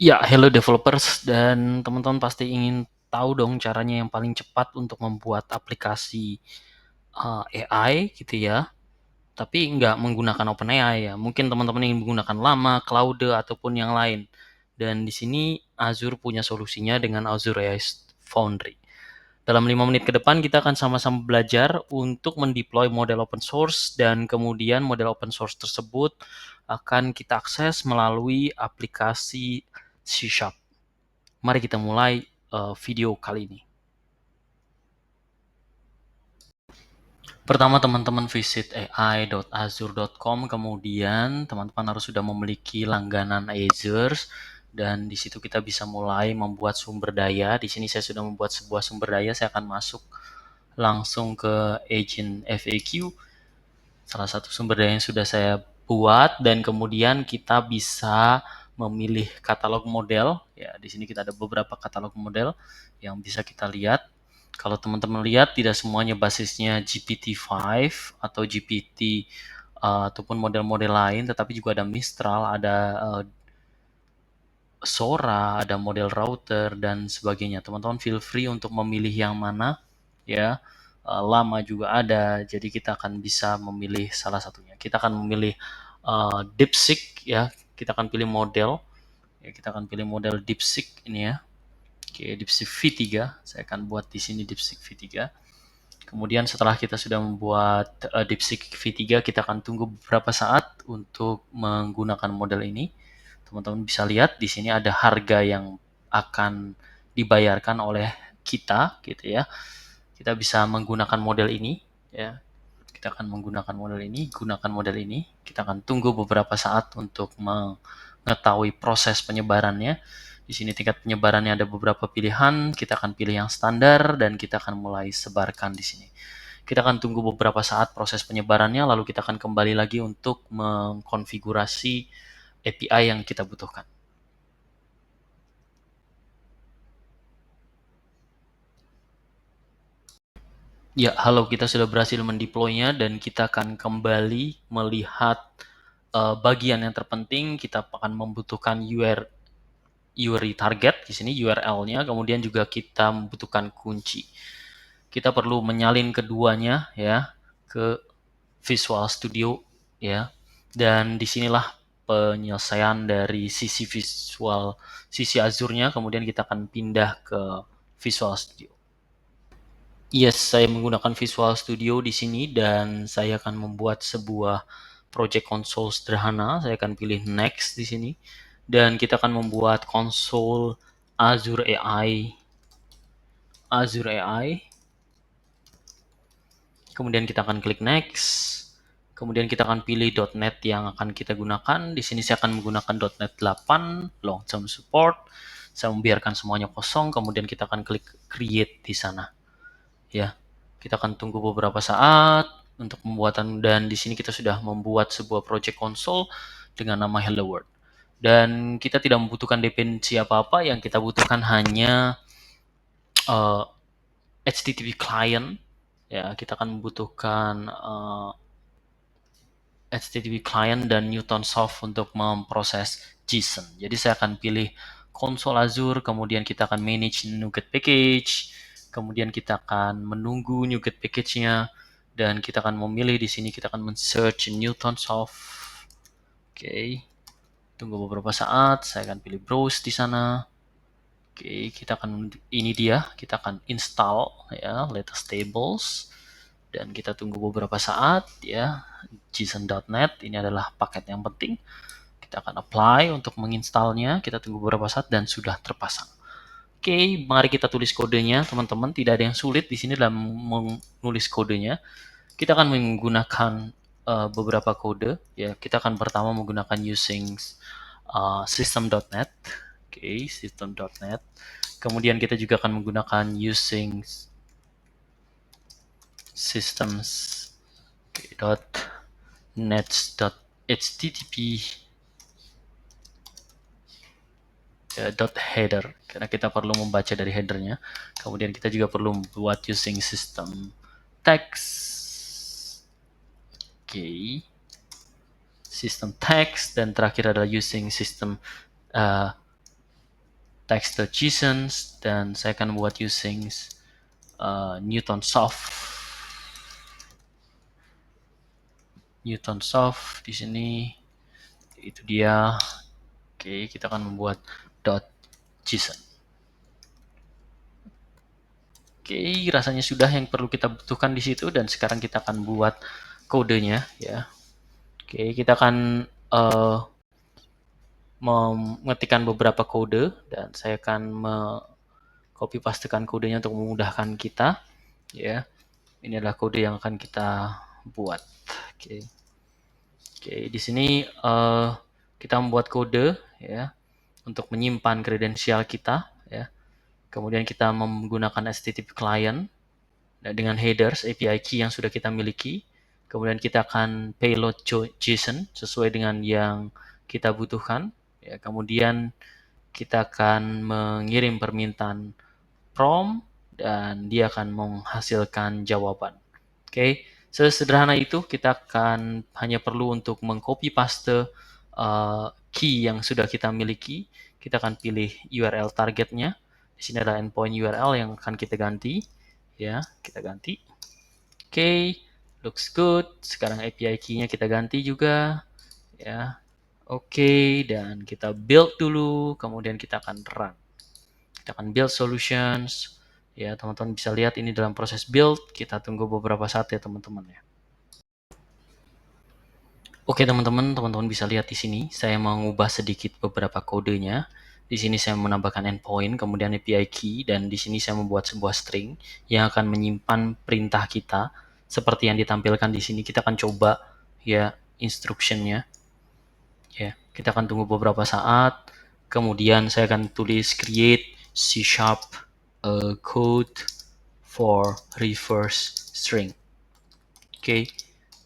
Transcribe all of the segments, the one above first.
Ya, hello developers dan teman-teman pasti ingin tahu dong caranya yang paling cepat untuk membuat aplikasi AI gitu ya, tapi nggak menggunakan OpenAI ya. Mungkin teman-teman ingin menggunakan Llama, Claude, ataupun yang lain. Dan di sini Azure punya solusinya dengan Azure AI Foundry. Dalam 5 menit ke depan kita akan sama-sama belajar untuk mendeploy model open source dan kemudian model open source tersebut akan kita akses melalui aplikasi C#. Mari kita mulai video kali ini. Pertama teman-teman visit ai.azure.com, kemudian teman-teman harus sudah memiliki langganan Azure dan di situ kita bisa mulai membuat sumber daya. Di sini saya sudah membuat sebuah sumber daya, saya akan masuk langsung ke agent FAQ, salah satu sumber daya yang sudah saya buat, dan kemudian kita bisa memilih katalog model. Ya, di sini kita ada beberapa katalog model yang bisa kita lihat. Kalau teman-teman lihat, tidak semuanya basisnya GPT-5 atau GPT ataupun model-model lain, tetapi juga ada Mistral, ada Sora, ada model router dan sebagainya. Teman-teman feel free untuk memilih yang mana ya. Lama juga ada, jadi kita akan bisa memilih salah satunya. Kita akan memilih DeepSeek ya. Kita akan pilih model. Ya, kita akan pilih model DeepSeek ini ya. Oke, DeepSeek V3. Saya akan buat di sini DeepSeek V3. Kemudian setelah kita sudah membuat DeepSeek V3, kita akan tunggu beberapa saat untuk menggunakan model ini. Teman-teman bisa lihat di sini ada harga yang akan dibayarkan oleh kita gitu ya. Kita bisa menggunakan model ini ya. Kita akan menggunakan model ini, gunakan model ini. Kita akan tunggu beberapa saat untuk mengetahui proses penyebarannya. Di sini tingkat penyebarannya ada beberapa pilihan. Kita akan pilih yang standar dan kita akan mulai sebarkan di sini. Kita akan tunggu beberapa saat proses penyebarannya, lalu kita akan kembali lagi untuk mengkonfigurasi API yang kita butuhkan. Ya, halo, kita sudah berhasil mendeploy-nya dan kita akan kembali melihat bagian yang terpenting. Kita akan membutuhkan URI target di sini, URL-nya, kemudian juga kita membutuhkan kunci. Kita perlu menyalin keduanya ya ke Visual Studio ya. Dan disinilah penyelesaian dari sisi visual, sisi Azure-nya, kemudian kita akan pindah ke Visual Studio. Yes, saya menggunakan Visual Studio di sini dan saya akan membuat sebuah project console sederhana. Saya akan pilih next di sini dan kita akan membuat konsol Azure AI. Azure AI. Kemudian kita akan klik next. Kemudian kita akan pilih .NET yang akan kita gunakan. Di sini saya akan menggunakan .NET 8 long term support. Saya membiarkan semuanya kosong, kemudian kita akan klik create di sana. Ya, kita akan tunggu beberapa saat untuk pembuatan, dan di sini kita sudah membuat sebuah project console dengan nama Hello World. Dan kita tidak membutuhkan dependensi apa-apa, yang kita butuhkan hanya HTTP client. Ya, kita akan membutuhkan HTTP client dan Newtonsoft untuk memproses JSON. Jadi saya akan pilih konsol Azure, kemudian kita akan manage NuGet package, kemudian kita akan menunggu NuGet package-nya, dan kita akan memilih di sini, kita akan men-search Newtonsoft. Oke, tunggu beberapa saat, saya akan pilih browse di sana. Oke, kita akan, ini dia, kita akan install ya latest tables. Dan kita tunggu beberapa saat ya. JSON.NET ini adalah paket yang penting. Kita akan apply untuk menginstalnya. Kita tunggu beberapa saat dan sudah terpasang. Oke, mari kita tulis kodenya, teman-teman. Tidak ada yang sulit di sini dalam menulis kodenya. Kita akan menggunakan beberapa kode. Ya, kita akan pertama menggunakan using system.net. Oke, system.net. Kemudian kita juga akan menggunakan using systems.nets.http .header, karena kita perlu membaca dari headernya. Kemudian kita juga perlu membuat using system text. Oke, system text, dan terakhir adalah using system text.json, dan saya akan buat using Newtonsoft. Newtonsoft di sini itu dia. Oke, kita akan membuat .json. Oke, rasanya sudah yang perlu kita butuhkan di situ, dan sekarang kita akan buat kodenya ya. Oke, kita akan mengetikkan beberapa kode, dan saya akan copy pastekan kodenya untuk memudahkan kita ya. Ini adalah kode yang akan kita buat. Oke. Oke, di sini kita membuat kode ya untuk menyimpan kredensial kita ya. Kemudian kita menggunakan HTTP client dengan headers API key yang sudah kita miliki. Kemudian kita akan payload JSON sesuai dengan yang kita butuhkan ya. Kemudian kita akan mengirim permintaan prompt dan dia akan menghasilkan jawaban. Oke, sesederhana itu. Kita akan hanya perlu untuk mengcopy paste key yang sudah kita miliki. Kita akan pilih URL targetnya. Di sini ada endpoint URL yang akan kita ganti. Ya, kita ganti. Oke, looks good. Sekarang API key-nya kita ganti juga. Ya, oke, dan kita build dulu. Kemudian kita akan run. Kita akan build solutions. Ya, teman-teman bisa lihat ini dalam proses build. Kita tunggu beberapa saat ya teman-teman ya. Oke teman-teman bisa lihat di sini. Saya mengubah sedikit beberapa kodenya. Di sini saya menambahkan endpoint, kemudian API key, dan di sini saya membuat sebuah string yang akan menyimpan perintah kita seperti yang ditampilkan di sini. Kita akan coba ya instructionnya. Ya, kita akan tunggu beberapa saat. Kemudian saya akan tulis create C# code for reverse string. Oke,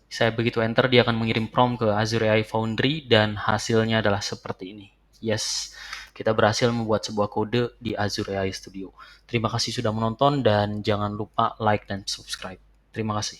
saya begitu enter, dia akan mengirim prompt ke Azure AI Foundry dan hasilnya adalah seperti ini. Yes, kita berhasil membuat sebuah kode di Azure AI Studio. Terima kasih sudah menonton dan jangan lupa like dan subscribe. Terima kasih.